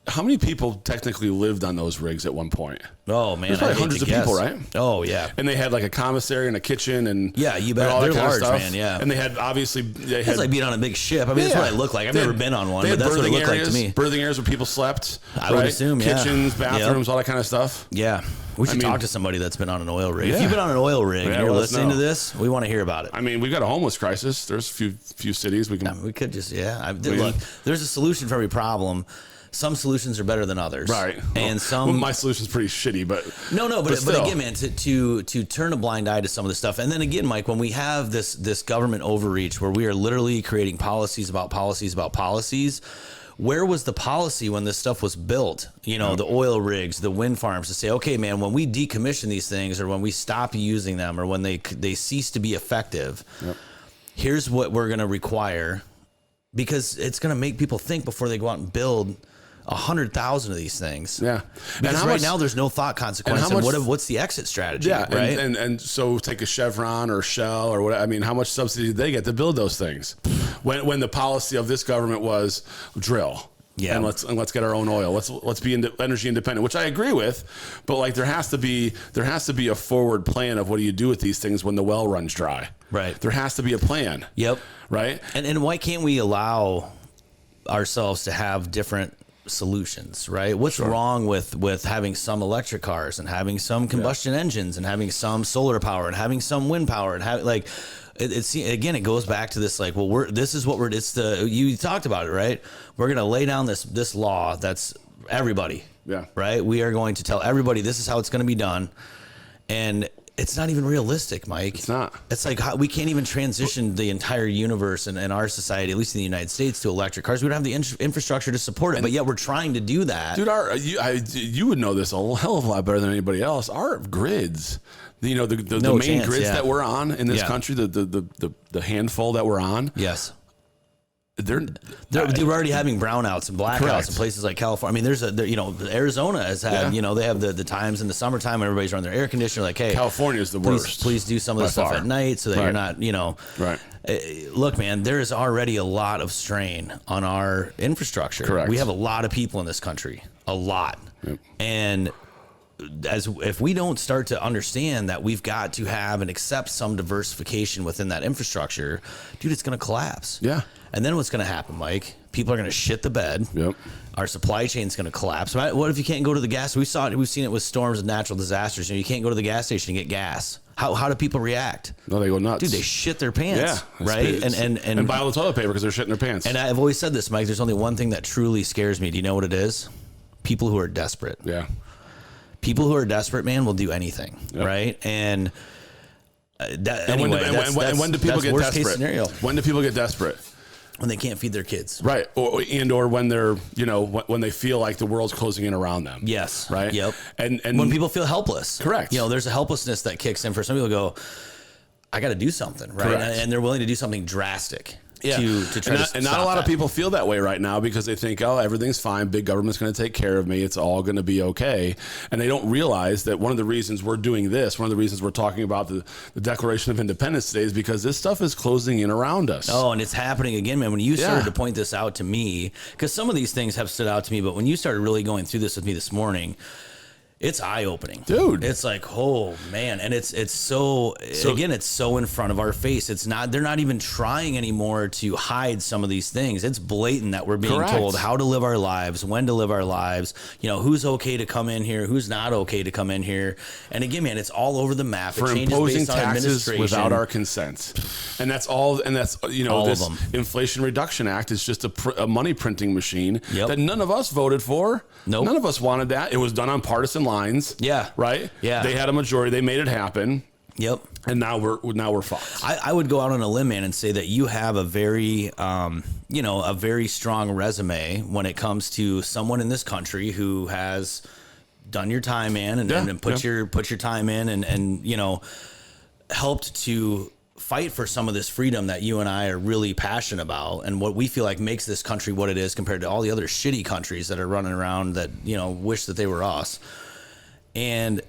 how many people technically lived on those rigs at one point? Oh man, there's probably hundreds of people, right? Oh yeah, and they had like a commissary and a kitchen and you bet, all they're that large, stuff. Man. Yeah, and they had it's like being on a big ship. I mean, that's what it looked like. I've never been on one, but that's what it looked like to me. Birthing areas where people slept. I would assume, kitchens, bathrooms, all that kind of stuff. Yeah, we should talk to somebody that's been on an oil rig. If you've been on an oil rig and you're listening to this, we want to hear about it. I mean, we've got a homeless crisis. There's a few cities we could just look. There's a solution for every problem. Some solutions are better than others, right? And my solution's pretty shitty, but but again, man, to turn a blind eye to some of this stuff, and then again, Mike, when we have this government overreach where we are literally creating policies about policies about policies, where was the policy when this stuff was built? The oil rigs, the wind farms, to say, okay, man, when we decommission these things, or when we stop using them, or when they cease to be effective, here's what we're going to require, because it's going to make people think before they go out and build 100,000 of these things. Yeah. Because now there's no thought consequence. And what's the exit strategy? Yeah. Right. And so take a Chevron or Shell or what, I mean, how much subsidy did they get to build those things? When the policy of this government was drill. Yeah. And let's get our own oil. Let's be energy independent, which I agree with, but like there has to be a forward plan of what do you do with these things when the well runs dry. Right. There has to be a plan. Yep. Right. And why can't we allow ourselves to have different solutions, right? What's wrong with having some electric cars and having some combustion engines and having some solar power and having some wind power and it's again, it goes back to this, like, well, you talked about it, right? We're going to lay down this law that's everybody, right? We are going to tell everybody this is how it's going to be done. And it's not even realistic, Mike. It's not. It's like we can't even transition the entire universe and our society, at least in the United States, to electric cars. We don't have the infrastructure to support it, but yet we're trying to do that. Dude, you would know this a hell of a lot better than anybody else. Our grids, the main grids that we're on in this country, the handful that we're on. Yes. They're already having brownouts and blackouts Correct. in places like California. I mean, Arizona has had, they have the times in the summertime when everybody's running their air conditioner. Like, hey, California is the worst. Please do some of the stuff at night so that you're not, Right. Look, man, there is already a lot of strain on our infrastructure. Correct. We have a lot of people in this country, a lot, and if we don't start to understand that we've got to have and accept some diversification within that infrastructure, dude, it's going to collapse. Yeah. And then what's going to happen, Mike? People are going to shit the bed. Yep. Our supply chain is going to collapse. What if you can't go to the gas? We've seen it with storms and natural disasters. You can't go to the gas station and get gas. How do people react? No, they go nuts. Dude, they shit their pants. Yeah. Right? And buy all the toilet paper because they're shitting their pants. And I've always said this, Mike, there's only one thing that truly scares me. Do you know what it is? People who are desperate. Yeah. People who are desperate, man, will do anything, right? And when do people get worst case desperate? scenario. When do people get desperate? When they can't feed their kids, right? Or when they're when they feel like the world's closing in around them. Yes, right. Yep. And when people feel helpless, correct. There's a helplessness that kicks in for some people. Go, I got to do something, right? And they're willing to do something drastic. Yeah. To try and not a lot of people feel that way right now because they think, oh, everything's fine. Big government's going to take care of me. It's all going to be okay. And they don't realize that one of the reasons we're doing this, one of the reasons we're talking about the Declaration of Independence today is because this stuff is closing in around us. Oh, and it's happening again, man. When you started to point this out to me, because some of these things have stood out to me, but when you started really going through this with me this morning, it's eye-opening, dude. It's like, oh man, and it's so again, it's so in front of our face. They're not even trying anymore to hide some of these things. It's blatant that we're being told how to live our lives, when to live our lives. Who's okay to come in here, who's not okay to come in here. And again, man, it's all over the map. For imposing taxes without our consent, and that's all. And that's all this of them. Inflation Reduction Act is just a money printing machine that none of us voted for. Nope. None of us wanted that. It was done on partisan lines. Yeah. Right. Yeah. They had a majority. They made it happen. Yep. And now we're fucked. I would go out on a limb, man, and say that you have a very, a very strong resume when it comes to someone in this country who has done your time, man, and put your time in, and helped to fight for some of this freedom that you and I are really passionate about, and what we feel like makes this country what it is compared to all the other shitty countries that are running around that wish that they were us. And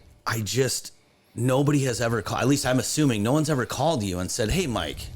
nobody has ever called, at least I'm assuming no one's ever called you and said, hey, Mike,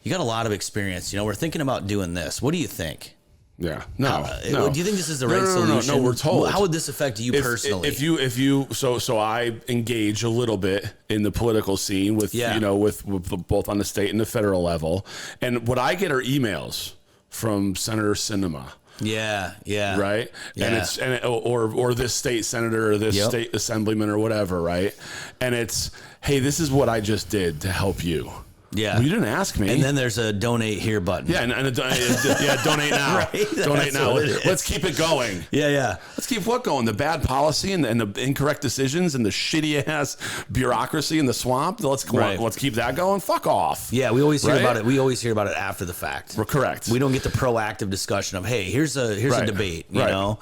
you got a lot of experience. We're thinking about doing this. What do you think? Yeah. No. Do you think this is the right solution? No, we're told. How would this affect you personally? So I engage a little bit in the political scene with with both on the state and the federal level. And what I get are emails from Senator Sinema. Yeah. Right. Yeah. Or this state senator or this state assemblyman or whatever. Right. And it's, hey, this is what I just did to help you. Yeah. Well, you didn't ask me. And then there's a donate here button. Yeah. Donate now. Right? Donate now. Let's keep it going. Yeah. Let's keep what going? The bad policy and the incorrect decisions and the shitty ass bureaucracy in the swamp. Let's keep that going. Fuck off. Yeah. We always hear about it. We always hear about it after the fact. We're correct. We don't get the proactive discussion of, hey, here's a debate. You know?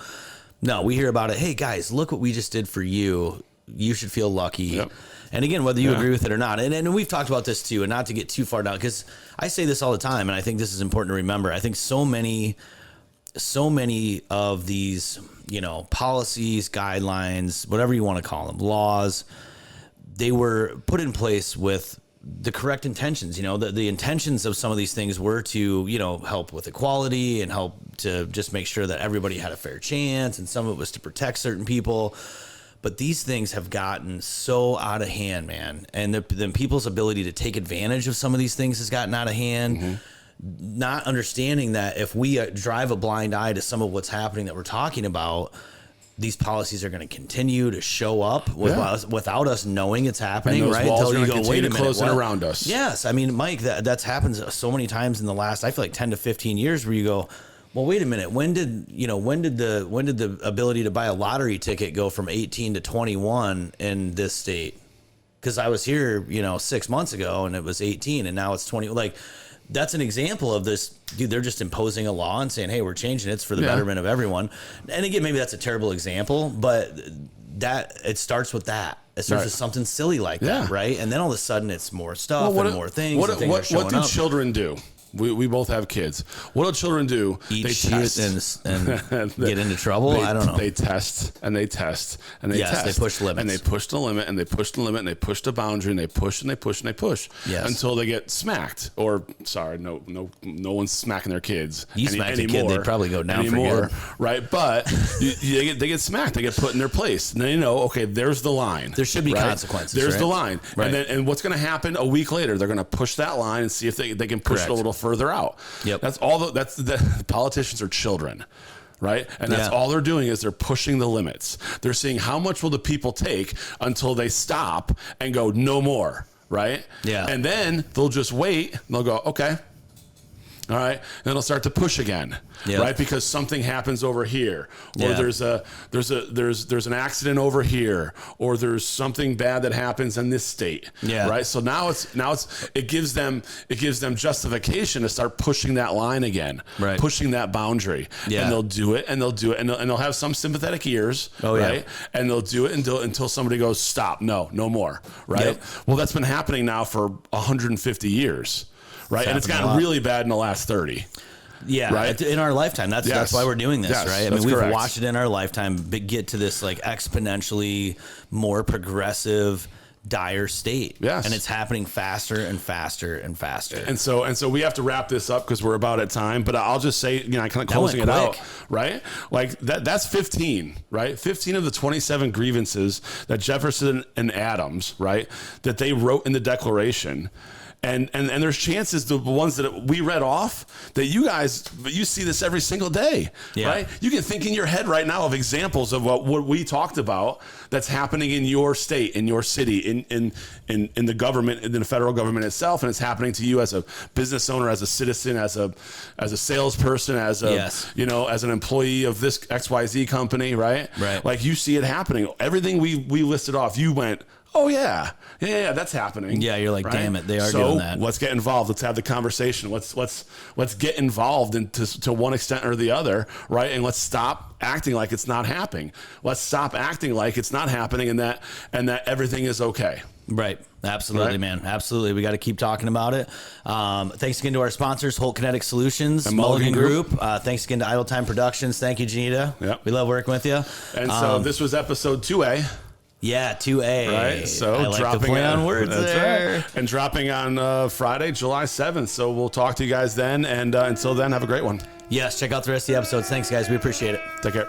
No, we hear about it. Hey guys, look what we just did for you. You should feel lucky. Yep. And again, whether you agree with it or not, and we've talked about this too, and not to get too far down, because I say this all the time, and I think this is important to remember. I think so many of these, policies, guidelines, whatever you want to call them, laws, they were put in place with the correct intentions. The intentions of some of these things were to, help with equality and help to just make sure that everybody had a fair chance, and some of it was to protect certain people. But these things have gotten so out of hand, man. And then people's ability to take advantage of some of these things has gotten out of hand. Mm-hmm. Not understanding that if we drive a blind eye to some of what's happening that we're talking about, these policies are going to continue to show up without us knowing it's happening, and right? Until you go, wait a minute, closing around us. Yes, I mean, Mike, that's happened so many times in the last, I feel like 10 to 15 years, where you go, well, wait a minute. When did the ability to buy a lottery ticket go from 18 to 21 in this state? Because I was here, 6 months ago, and it was 18, and now it's 20. Like, that's an example of this. Dude, they're just imposing a law and saying, hey, we're changing it. It's for the betterment of everyone. And again, maybe that's a terrible example, but it starts with that. It starts with something silly like that, right? And then all of a sudden, it's more stuff and more things. What do children do? We both have kids. What do children do? Eat They shit test and get into trouble. I don't know. They test and they test and they test. They push limits. And they push the limit and they push the limit and they push the boundary and they push and they push and they push until they get smacked. Or sorry, no one's smacking their kids. You smack a kid, they probably go down for good. Right? But they get smacked. They get put in their place. And then okay, there's the line. There should be consequences. There's the line. Right. And what's going to happen a week later? They're going to push that line and see if they can push it a little further out. Yep. That's all. The politicians are children, right? And that's all they're doing is they're pushing the limits. They're seeing how much will the people take until they stop and go no more, right? Yeah. And then they'll just wait. And they'll go okay. All right, and then they'll start to push again, right? Because something happens over here, or there's an accident over here, or there's something bad that happens in this state, right? So now it gives them justification to start pushing that line again, right? Pushing that boundary, and they'll do it, and they'll have some sympathetic ears, right? And they'll do it until somebody goes stop, no more, right? Well, that's been happening now for 150 years. Right, and it's gotten really bad in the last 30. Yeah, right? In our lifetime. That's why we're doing this, right? I mean, we've watched it in our lifetime get to this like exponentially more progressive, dire state. Yes, and it's happening faster and faster and faster. And so we have to wrap this up because we're about at time. But I'll just say, kind of closing it out, right? Like that's 15, right? 15 of the 27 grievances that Jefferson and Adams, right, that they wrote in the Declaration. And there's chances the ones that we read off that you see this every single day, right? You can think in your head right now of examples of what we talked about that's happening in your state, in your city, in the government, in the federal government itself, and it's happening to you as a business owner, as a citizen, as a salesperson, as an employee of this XYZ company, right? Right. Like you see it happening. Everything we listed off, you went, oh yeah, that's happening. Yeah, you're like, right? damn it, they are doing that. Let's get involved. Let's have the conversation. Let's get involved to one extent or the other, right? And let's stop acting like it's not happening. Let's stop acting like it's not happening and that everything is okay. Right. Absolutely, man. Absolutely. We got to keep talking about it. Thanks again to our sponsors, Holt Kinetic Solutions, and Mulligan Group. Thanks again to Idle Time Productions. Thank you, Janita. Yep. We love working with you. And so this was episode 2A. Yeah, 2A. Right. So I like dropping to play on words there. Right. And dropping on Friday, July 7th. So we'll talk to you guys then. And until then, have a great one. Yes. Check out the rest of the episodes. Thanks, guys. We appreciate it. Take care.